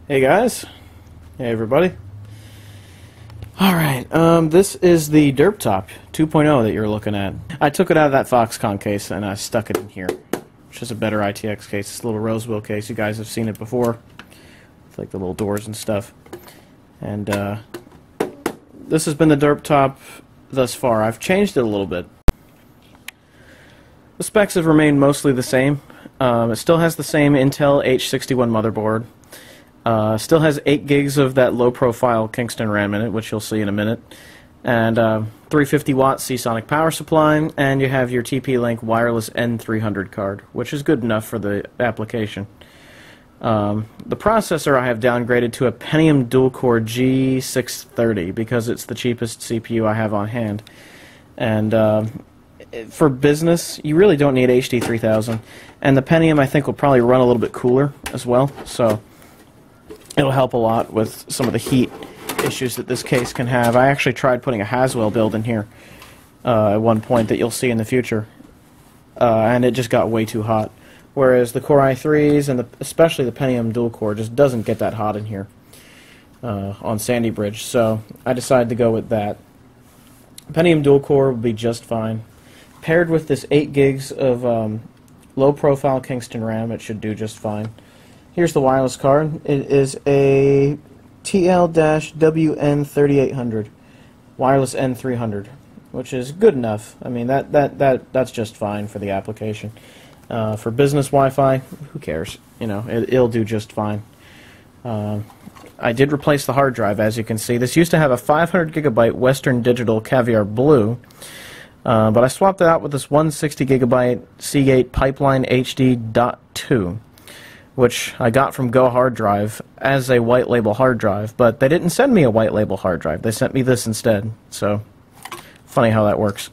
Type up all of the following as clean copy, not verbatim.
Hey guys, hey everybody. Alright, this is the Derptop 2.0 that you're looking at. I took it out of that Foxconn case and I stuck it in here, which is a better ITX case. It's a little Rosewill case. You guys have seen it before. It's like the little doors and stuff. And this has been the Derptop thus far. I've changed it a little bit. The specs have remained mostly the same. It still has the same Intel H61 motherboard. Still has 8 gigs of that low-profile Kingston RAM in it, which you'll see in a minute, and 350-watt Seasonic power supply, and you have your TP-Link wireless N300 card, which is good enough for the application. The processor I have downgraded to a Pentium dual-core G630 because it's the cheapest CPU I have on hand. And for business, you really don't need HD 3000, and the Pentium I think will probably run a little bit cooler as well, so it'll help a lot with some of the heat issues that this case can have. I actually tried putting a Haswell build in here at one point that you'll see in the future, and it just got way too hot. Whereas the Core i3s and especially the Pentium dual core just doesn't get that hot in here on Sandy Bridge, so I decided to go with that. Pentium dual core will be just fine. Paired with this 8 gigs of low-profile Kingston RAM, it should do just fine. Here's the wireless card. It is a TL-WN3800 wireless N300, which is good enough. I mean, that's just fine for the application. For business Wi-Fi, who cares? You know, it'll do just fine. I did replace the hard drive, as you can see. This used to have a 500 gigabyte Western Digital Caviar Blue, but I swapped it out with this 160 gigabyte Seagate Pipeline HD.2. which I got from Go Hard Drive as a white label hard drive, but they didn't send me a white label hard drive. They sent me this instead, so funny how that works.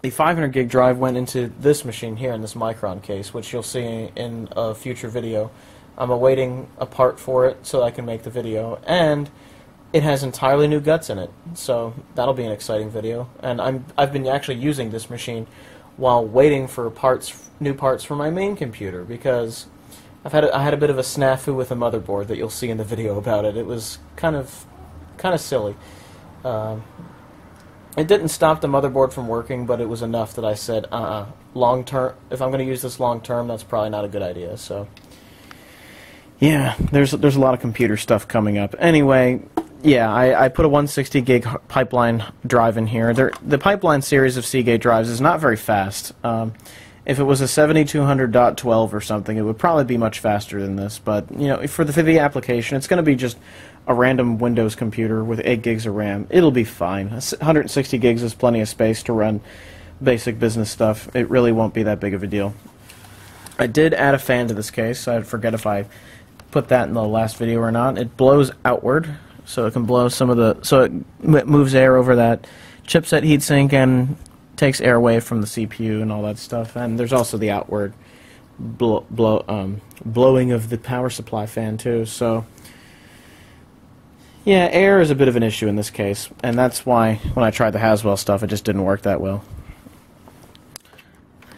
The 500 gig drive went into this machine here in this Micron case, which you'll see in a future video. I'm awaiting a part for it so I can make the video, and it has entirely new guts in it, so that'll be an exciting video. And I've been actually using this machine while waiting for new parts for my main computer, because I had a bit of a snafu with the motherboard that you'll see in the video about it. It was kind of silly. It didn't stop the motherboard from working, but it was enough that I said, long term. If I'm going to use this long term, that's probably not a good idea. So, yeah, there's a lot of computer stuff coming up. Anyway, yeah, I put a 160 gig Pipeline drive in here. The Pipeline series of Seagate drives is not very fast. If it was a 7200.12 or something, it would probably be much faster than this. But you know, for the application, it's going to be just a random Windows computer with 8 gigs of RAM. It'll be fine. 160 gigs is plenty of space to run basic business stuff. It really won't be that big of a deal. I did add a fan to this case. I forget if I put that in the last video or not. It blows outward, so it can blow some of the. So it moves air over that chipset heatsink and takes air away from the CPU and all that stuff. And there's also the outward blowing of the power supply fan too. So yeah, air is a bit of an issue in this case, and that's why when I tried the Haswell stuff, it just didn't work that well.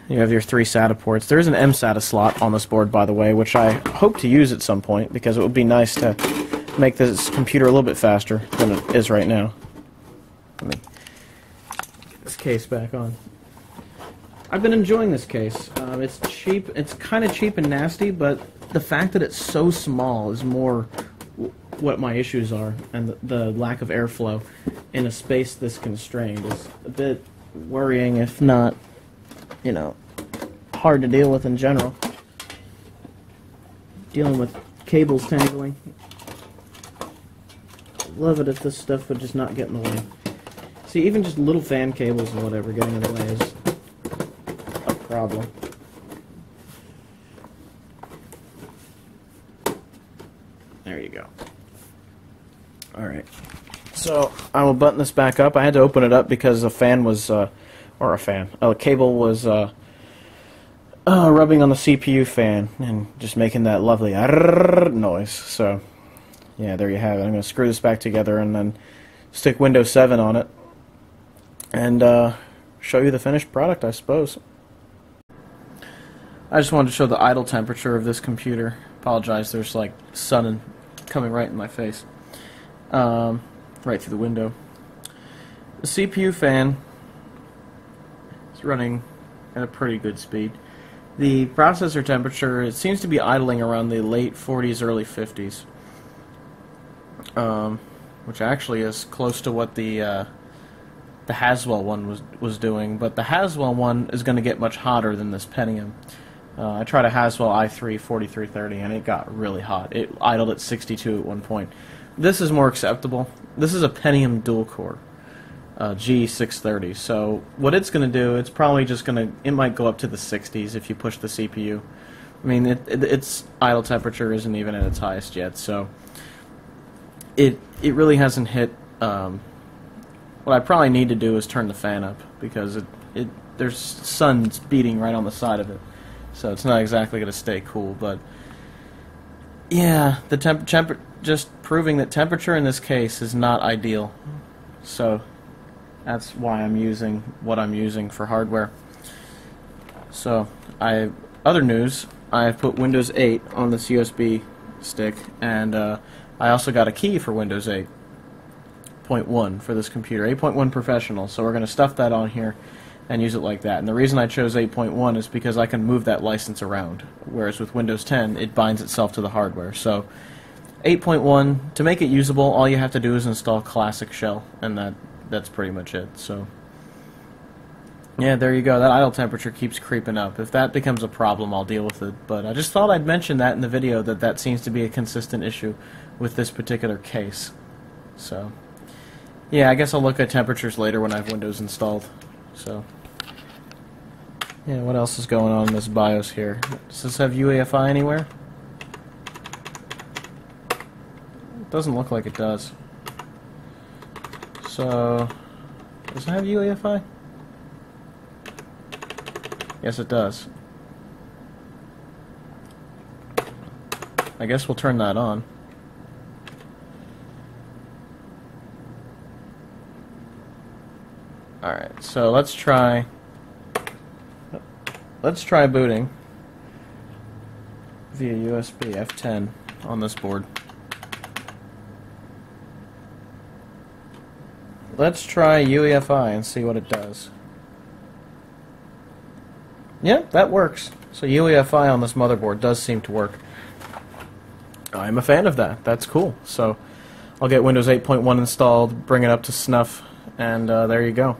You have your 3 Sata ports. There is an mSATA slot on this board, by the way, which I hope to use at some point, because it would be nice to make this computer a little bit faster than it is right now. Let me get this case back on. I've been enjoying this case. It's cheap. It's kind of cheap and nasty, but the fact that it's so small is more what my issues are, and the lack of airflow in a space this constrained is a bit worrying, if not, you know, hard to deal with in general. Dealing with cables tangling. Love it if this stuff would just not get in the way. See, even just little fan cables and whatever getting in the way is a problem. There you go. Alright. So, I will button this back up. I had to open it up because a fan was, a cable was rubbing on the CPU fan and just making that lovely noise. So, yeah, there you have it. I'm going to screw this back together and then stick Windows 7 on it and show you the finished product, I suppose. I just wanted to show the idle temperature of this computer. Apologize, there's like sun coming right in my face. Right through the window. The CPU fan is running at a pretty good speed. The processor temperature, it seems to be idling around the late 40s, early 50s. Which actually is close to what the Haswell one was doing, but the Haswell one is going to get much hotter than this Pentium. I tried a Haswell i3 4330 and it got really hot. It idled at 62 at one point. This is more acceptable. This is a Pentium dual core, G630. So what it's going to do, it's probably just going to, it might go up to the 60s if you push the CPU. I mean, its idle temperature isn't even at its highest yet, so it really hasn't hit. What I probably need to do is turn the fan up because there's sun beating right on the side of it, so it's not exactly going to stay cool. But yeah, the just proving that temperature in this case is not ideal. So that's why I'm using what I'm using for hardware. So other news, I've put Windows 8 on this USB stick, and I also got a key for Windows 8.1 for this computer, 8.1 Professional, so we're going to stuff that on here and use it like that. And the reason I chose 8.1 is because I can move that license around, whereas with Windows 10 it binds itself to the hardware. So 8.1, to make it usable, all you have to do is install Classic Shell, and that's pretty much it. So yeah, there you go. That idle temperature keeps creeping up. If that becomes a problem, I'll deal with it. But I just thought I'd mention that in the video, that seems to be a consistent issue with this particular case. So yeah, I guess I'll look at temperatures later when I have Windows installed. So yeah, what else is going on in this BIOS here? Does this have UEFI anywhere? It doesn't look like it does. So does it have UEFI? Yes, it does. I guess we'll turn that on. Alright, so let's try booting via USB F10 on this board. Let's try UEFI and see what it does. Yeah, that works. So UEFI on this motherboard does seem to work. I'm a fan of that. That's cool. So I'll get Windows 8.1 installed, bring it up to snuff, and there you go.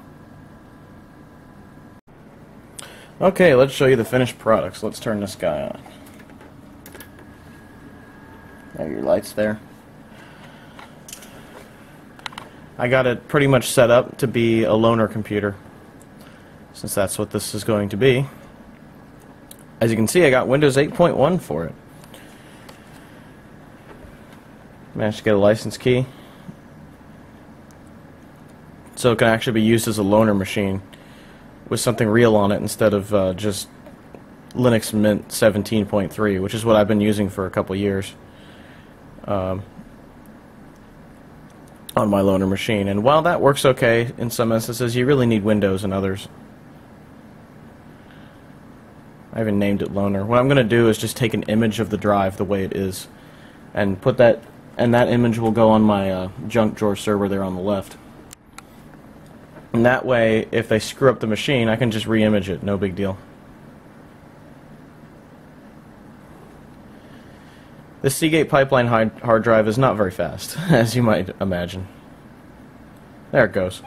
Okay, let's show you the finished products. Let's turn this guy on. There are your lights there. I got it pretty much set up to be a loaner computer, since that's what this is going to be. As you can see, I got Windows 8.1 for it. Managed to get a license key, so it can actually be used as a loaner machine with something real on it instead of just Linux Mint 17.3, which is what I've been using for a couple years on my loaner machine. And while that works okay in some instances, you really need Windows in others. I even named it loaner. What I'm going to do is just take an image of the drive the way it is and put that, and that image will go on my junk drawer server there on the left. And that way, if they screw up the machine, I can just re-image it, no big deal. The Seagate Pipeline hard drive is not very fast, as you might imagine. There it goes.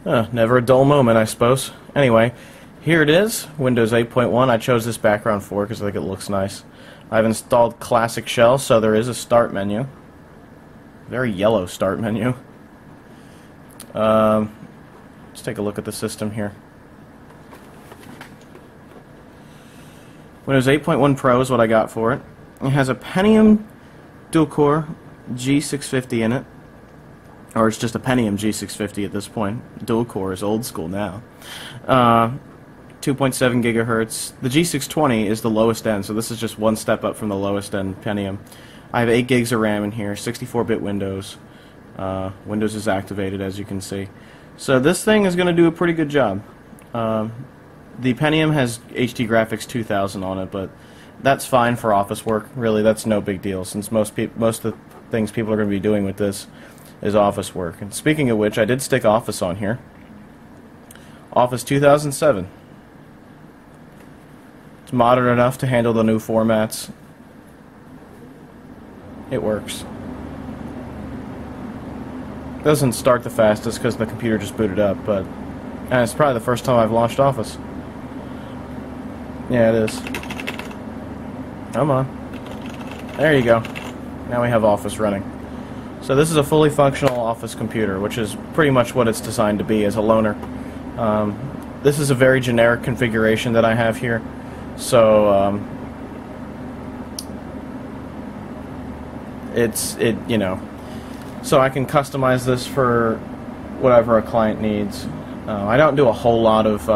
Never a dull moment, I suppose. Anyway, here it is, Windows 8.1. I chose this background for it because I think it looks nice. I've installed Classic Shell, so there is a start menu. Very yellow start menu. Let's take a look at the system here. Windows 8.1 Pro is what I got for it. It has a Pentium dual-core G650 in it. Or it's just a Pentium G650 at this point. Dual-core is old school now. 2.7 gigahertz. The G620 is the lowest end, so this is just one step up from the lowest end Pentium. I have 8 gigs of RAM in here, 64-bit Windows. Windows is activated, as you can see. So this thing is going to do a pretty good job. The Pentium has HD Graphics 2000 on it, but that's fine for office work. Really, that's no big deal, since most of the things people are going to be doing with this is office work. And speaking of which, I did stick Office on here. Office 2007. It's modern enough to handle the new formats. It works. Doesn't start the fastest because the computer just booted up, but it's probably the first time I've launched Office. Yeah, it is. Come on. There you go. Now we have Office running. So this is a fully functional Office computer, which is pretty much what it's designed to be as a loaner. This is a very generic configuration that I have here. So so I can customize this for whatever a client needs. I don't do a whole lot of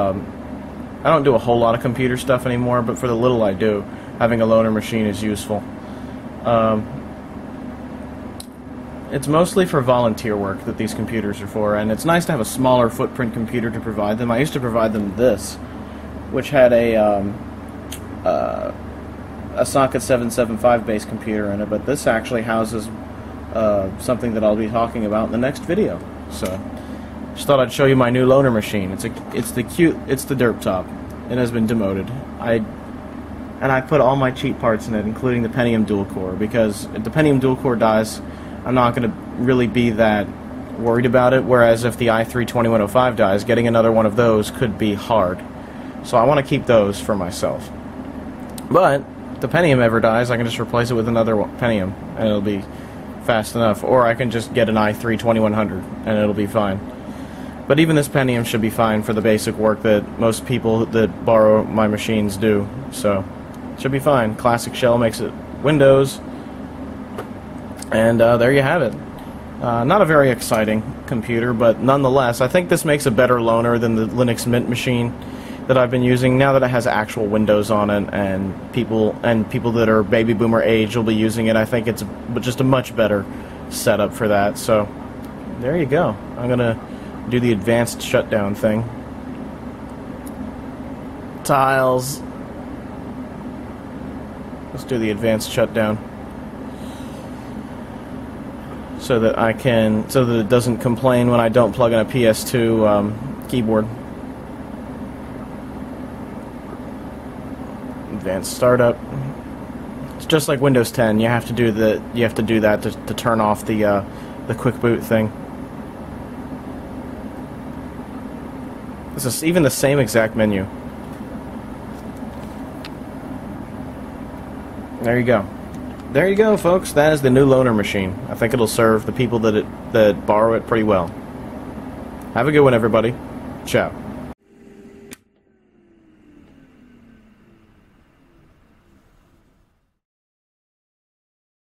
computer stuff anymore, but for the little I do, having a loaner machine is useful. It's mostly for volunteer work that these computers are for, and it's nice to have a smaller footprint computer to provide them. I used to provide them this, which had a socket 775 base computer in it, but this actually houses something that I'll be talking about in the next video. So, just thought I'd show you my new loaner machine. It's the Derptop. It has been demoted. I put all my cheap parts in it, including the Pentium dual core, because if the Pentium dual core dies, I'm not going to really be that worried about it, whereas if the i3-2105 dies, getting another one of those could be hard. So I want to keep those for myself. But if the Pentium ever dies, I can just replace it with another Pentium, and it'll be fast enough. Or I can just get an i3-2100, and it'll be fine. But even this Pentium should be fine for the basic work that most people that borrow my machines do. So, it should be fine. Classic shell makes it Windows. And there you have it. Not a very exciting computer, but nonetheless, I think this makes a better loaner than the Linux Mint machine that I've been using. Now that it has actual Windows on it, and people that are baby boomer age will be using it, I think it's just a much better setup for that. So there you go. I'm gonna do the advanced shutdown thing. Tiles. Let's do the advanced shutdown, so that it doesn't complain when I don't plug in a PS2 keyboard. Advanced startup. It's just like Windows 10. You have to do that to turn off the quick boot thing. This is even the same exact menu. There you go. There you go, folks. That is the new loaner machine. I think it'll serve the people that borrow it pretty well. Have a good one, everybody. Ciao.